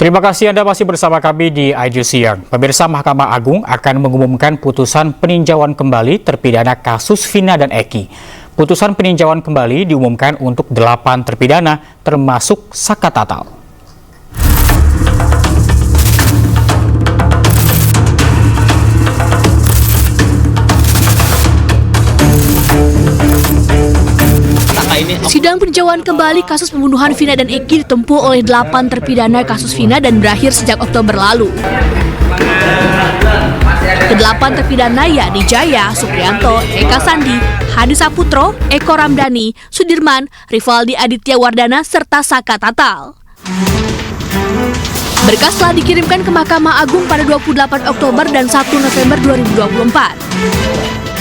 Terima kasih Anda masih bersama kami di IG Siang. Pemirsa, Mahkamah Agung akan mengumumkan putusan peninjauan kembali terpidana kasus Vina dan Eki. Putusan peninjauan kembali diumumkan untuk 8 terpidana termasuk Saka Tatal. Sidang peninjauan kembali kasus pembunuhan Vina dan Eki ditempuh oleh 8 terpidana kasus Vina dan berakhir sejak Oktober lalu. Kedelapan terpidana yakni Jaya, Supriyanto, Eka Sandi, Hadi Saputro, Eko Ramdhani, Sudirman, Rivaldi Aditya Wardana, serta Saka Tatal. Berkas telah dikirimkan ke Mahkamah Agung pada 28 Oktober dan 1 November 2024.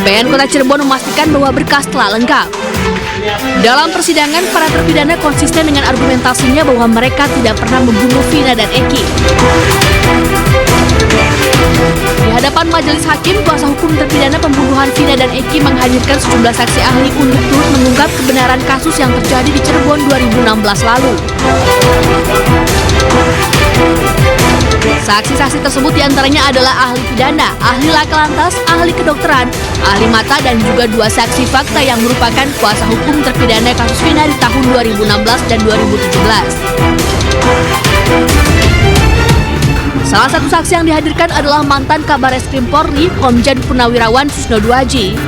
PN Kota Cirebon memastikan bahwa berkas telah lengkap. Dalam persidangan, para terpidana konsisten dengan argumentasinya bahwa mereka tidak pernah membunuh Vina dan Eki. Di hadapan majelis hakim, kuasa hukum terpidana pembunuhan Vina dan Eki menghadirkan sejumlah saksi ahli untuk turut mengungkap kebenaran kasus yang terjadi di Cirebon 2016 lalu. Saksi-saksi tersebut diantaranya adalah ahli pidana, ahli laka lantas, ahli kedokteran, ahli mata, dan juga 2 saksi fakta yang merupakan kuasa hukum terpidana kasus Vina di tahun 2016 dan 2017. Salah satu saksi yang dihadirkan adalah mantan Kabareskrim Polri, Komjen Purnawirawan Susno Duaji.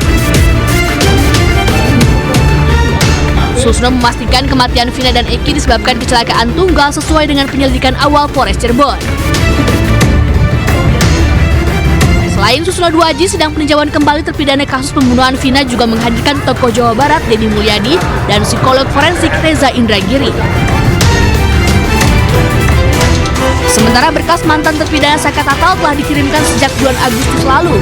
Susno memastikan kematian Vina dan Eki disebabkan kecelakaan tunggal sesuai dengan penyelidikan awal Polres Cirebon. Selain Susno Duaji, sidang peninjauan kembali terpidana kasus pembunuhan Vina juga menghadirkan tokoh Jawa Barat Deddy Mulyadi dan psikolog forensik Reza Indragiri. Sementara berkas mantan terpidana Saka Tatal telah dikirimkan sejak bulan Agustus lalu.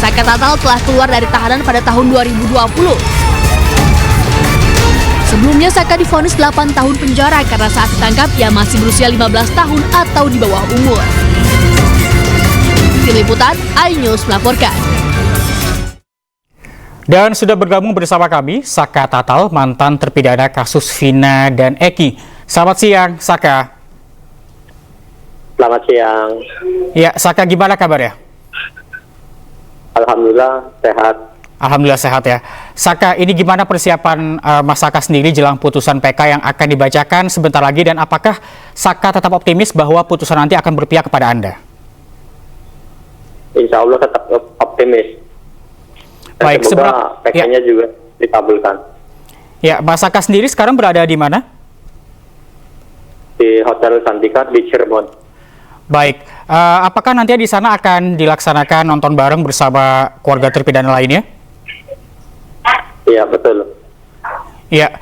Saka Tatal telah keluar dari tahanan pada tahun 2020. Sebelumnya Saka divonis 8 tahun penjara karena saat ditangkap ia masih berusia 15 tahun atau di bawah umur. Tim Liputan, iNews melaporkan. Dan sudah bergabung bersama kami Saka Tatal, mantan terpidana kasus Vina dan Eki. Selamat siang, Saka. Selamat siang. Ya, Saka, gimana kabarnya? Alhamdulillah sehat. Alhamdulillah sehat ya. Saka, ini gimana persiapan Mas Saka sendiri jelang putusan PK yang akan dibacakan sebentar lagi, dan apakah Saka tetap optimis bahwa putusan nanti akan berpihak kepada Anda? Insya Allah tetap optimis. Dan Baik, semoga PK-nya juga dikabulkan. Ya, Mas Saka sendiri sekarang berada di mana? Di Hotel Santika di Cirebon. Baik, apakah nanti di sana akan dilaksanakan nonton bareng bersama keluarga terpidana lainnya? Iya, betul. Ya,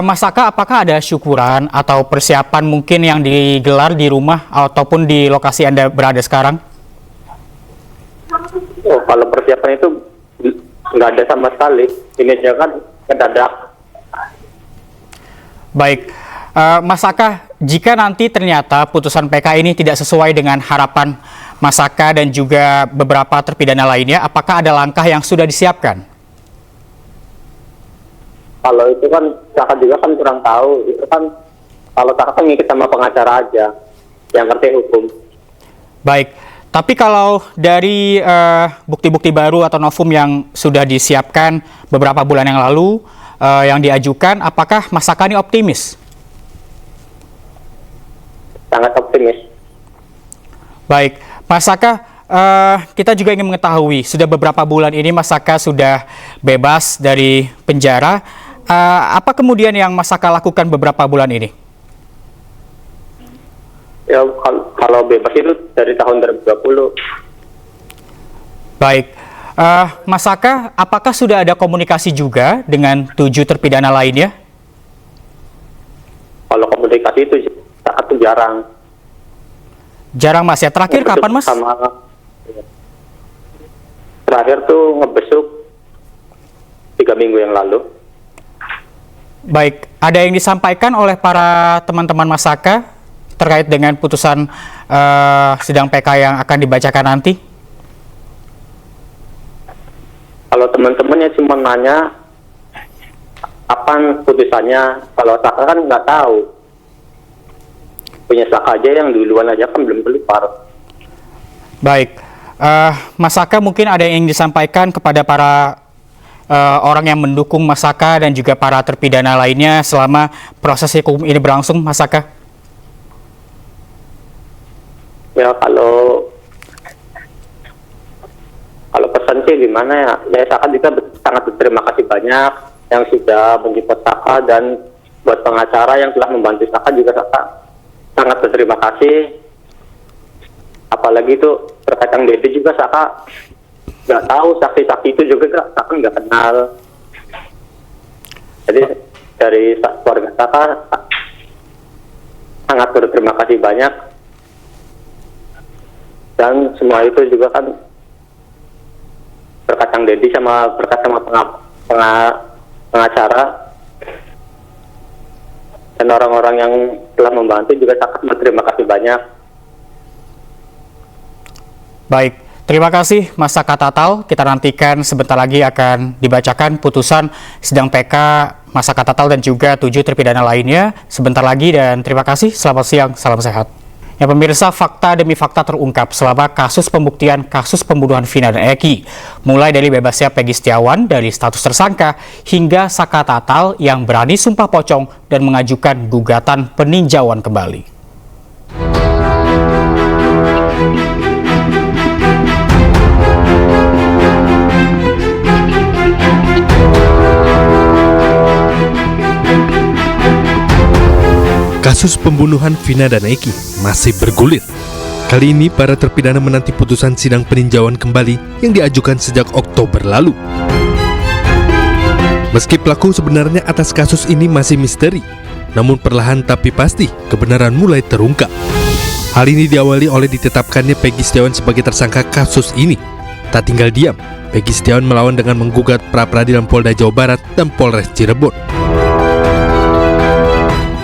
Mas Saka, apakah ada syukuran atau persiapan mungkin yang digelar di rumah ataupun di lokasi Anda berada sekarang? Oh, kalau persiapan itu nggak ada sama sekali. Ini aja kan mendadak. Baik, Mas Saka, jika nanti ternyata putusan PK ini tidak sesuai dengan harapan Mas Saka dan juga beberapa terpidana lainnya, apakah ada langkah yang sudah disiapkan? Kalau itu kan Saka juga kan kurang tahu. Itu kan kalau Saka kan ngikut sama pengacara aja yang ngerti hukum. Baik, tapi kalau dari bukti-bukti baru atau novum yang sudah disiapkan beberapa bulan yang lalu yang diajukan, apakah Mas Saka ini optimis? Sangat optimis. Baik, Mas Saka, kita juga ingin mengetahui, sudah beberapa bulan ini Mas Saka sudah bebas dari penjara. Apa kemudian yang Mas Saka lakukan beberapa bulan ini? Ya, kalau bebas itu dari tahun 2020. Baik, Mas Saka, apakah sudah ada komunikasi juga dengan 7 terpidana lainnya? Kalau komunikasi itu sangat jarang. Jarang, Mas, ya? Terakhir kapan, Mas? Terakhir tuh ngebesuk 3 minggu yang lalu. Baik, ada yang disampaikan oleh para teman-teman Mas Saka terkait dengan putusan sidang PK yang akan dibacakan nanti? Kalau teman-temannya cuma nanya kapan putusannya, kalau Saka kan nggak tahu. punya Saka aja yang duluan aja kan belum keluar. Baik, Mas Saka, mungkin ada yang ingin disampaikan kepada para orang yang mendukung Mas Saka dan juga para terpidana lainnya selama proses hukum ini berlangsung, Mas Saka? Ya kalau pesan sih gimana ya? Ya Saka juga sangat berterima kasih banyak yang sudah menjemput Saka, dan buat pengacara yang telah membantu Saka juga Saka sangat berterima kasih. Apalagi itu terkait Kang Dede juga Saka nggak tahu, saksi-saksi itu juga Saka nggak kenal. Jadi dari keluarga Saka sangat berterima kasih banyak, dan semua itu juga kan berkat Kang Dede sama berkat sama pengacara dan orang-orang yang telah membantu juga sangat berterima kasih banyak. Baik, terima kasih Mas Saka Tatal. Kita nantikan sebentar lagi akan dibacakan putusan sidang PK Mas Saka Tatal dan juga 7 terpidana lainnya sebentar lagi, dan terima kasih. Selamat siang, salam sehat. Ya pemirsa, fakta demi fakta terungkap selama kasus pembuktian kasus pembunuhan Vina dan Eki. Mulai dari bebasnya Peggy Setiawan dari status tersangka hingga Saka Tatal yang berani sumpah pocong dan mengajukan gugatan peninjauan kembali. Kasus pembunuhan Vina dan Eki masih bergulir. Kali ini para terpidana menanti putusan sidang peninjauan kembali yang diajukan sejak Oktober lalu. Meski pelaku sebenarnya atas kasus ini masih misteri, namun perlahan tapi pasti kebenaran mulai terungkap. Hal ini diawali oleh ditetapkannya Peggy Setiawan sebagai tersangka kasus ini. Tak tinggal diam, Peggy Setiawan melawan dengan menggugat pra-peradilan Polda Jawa Barat dan Polres Cirebon.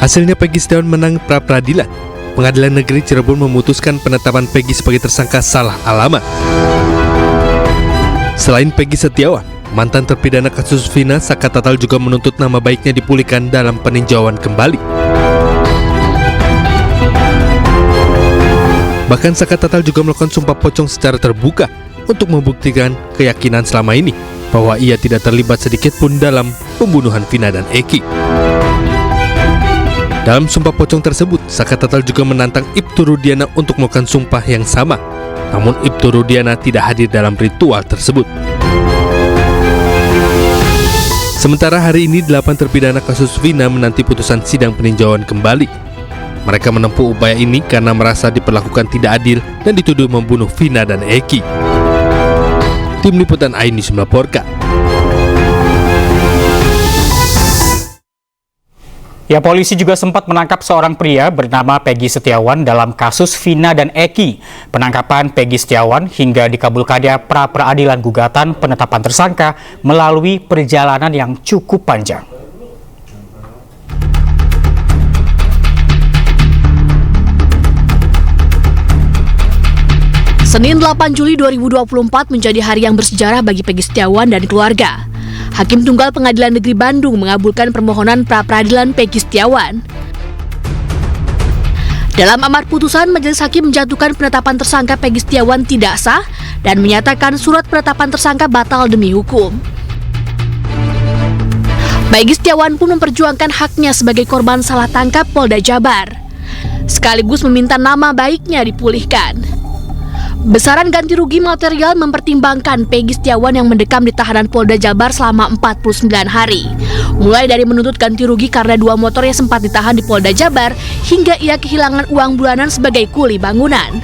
Hasilnya Peggy Setiawan menang pra-peradilan. Pengadilan Negeri Cirebon memutuskan penetapan Peggy sebagai tersangka salah alamat. Selain Peggy Setiawan, mantan terpidana kasus Vina, Saka Tatal juga menuntut nama baiknya dipulihkan dalam peninjauan kembali. Bahkan Saka Tatal juga melakukan sumpah pocong secara terbuka untuk membuktikan keyakinan selama ini bahwa ia tidak terlibat sedikit pun dalam pembunuhan Vina dan Eki. Dalam sumpah pocong tersebut, Saka Tatal juga menantang Ibtu Rudiana untuk melakukan sumpah yang sama. Namun Ibtu Rudiana tidak hadir dalam ritual tersebut. Sementara hari ini 8 terpidana kasus Vina menanti putusan sidang peninjauan kembali. Mereka menempuh upaya ini karena merasa diperlakukan tidak adil dan dituduh membunuh Vina dan Eki. Tim Liputan iNews melaporkan. Ya, polisi juga sempat menangkap seorang pria bernama Peggy Setiawan dalam kasus Vina dan Eki. Penangkapan Peggy Setiawan hingga dikabulkannya pra-peradilan gugatan penetapan tersangka melalui perjalanan yang cukup panjang. Senin 8 Juli 2024 menjadi hari yang bersejarah bagi Peggy Setiawan dan keluarga. Hakim Tunggal Pengadilan Negeri Bandung mengabulkan permohonan pra-peradilan Peggy Setiawan. Dalam amar putusan, majelis hakim menjatuhkan penetapan tersangka Peggy Setiawan tidak sah dan menyatakan surat penetapan tersangka batal demi hukum. Peggy Setiawan pun memperjuangkan haknya sebagai korban salah tangkap Polda Jabar, sekaligus meminta nama baiknya dipulihkan. Besaran ganti rugi material mempertimbangkan Peggy Setiawan yang mendekam di tahanan Polda Jabar selama 49 hari. Mulai dari menuntut ganti rugi karena 2 motornya sempat ditahan di Polda Jabar, hingga ia kehilangan uang bulanan sebagai kuli bangunan.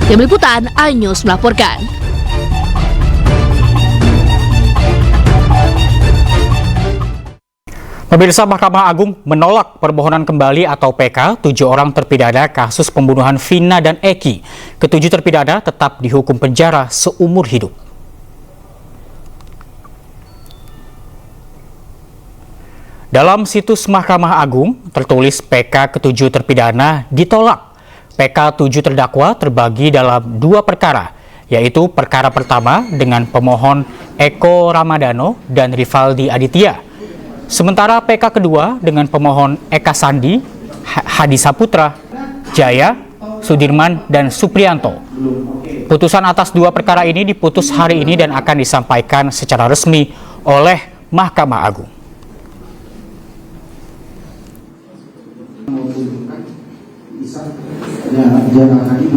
Tim Liputan iNews melaporkan. Pemirsa, Mahkamah Agung menolak permohonan kembali atau PK 7 orang terpidana kasus pembunuhan Vina dan Eki. Ketujuh terpidana tetap dihukum penjara seumur hidup. Dalam situs Mahkamah Agung tertulis PK ketujuh terpidana ditolak. PK 7 terdakwa terbagi dalam 2 perkara, yaitu perkara pertama dengan pemohon Eko Ramadano dan Rivaldi Aditya. Sementara PK kedua dengan pemohon Eka Sandi Hadi Saputra, Jaya, Sudirman, dan Supriyanto. Putusan atas dua perkara ini diputus hari ini dan akan disampaikan secara resmi oleh Mahkamah Agung. Ya, jangan lagi